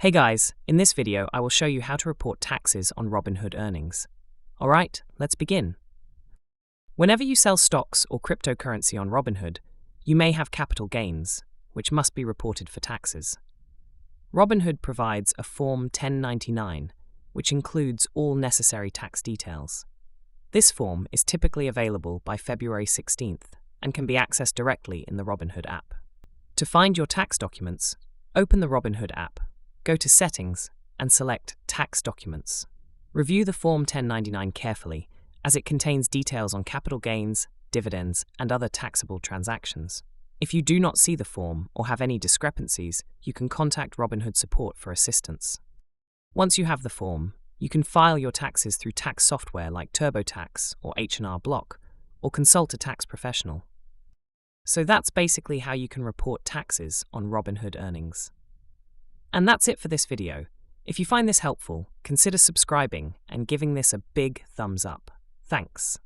Hey guys, in this video I will show you how to report taxes on Robinhood earnings. Alright, let's begin. Whenever you sell stocks or cryptocurrency on Robinhood, you may have capital gains, which must be reported for taxes. Robinhood provides a Form 1099, which includes all necessary tax details. This form is typically available by February 16th and can be accessed directly in the Robinhood app. To find your tax documents, open the Robinhood app. Go to Settings and select Tax Documents. Review the Form 1099 carefully, as it contains details on capital gains, dividends, and other taxable transactions. If you do not see the form or have any discrepancies, you can contact Robinhood support for assistance. Once you have the form, you can file your taxes through tax software like TurboTax or H&R Block, or consult a tax professional. So that's basically how you can report taxes on Robinhood earnings. And that's it for this video. If you find this helpful, consider subscribing and giving this a big thumbs up. Thanks.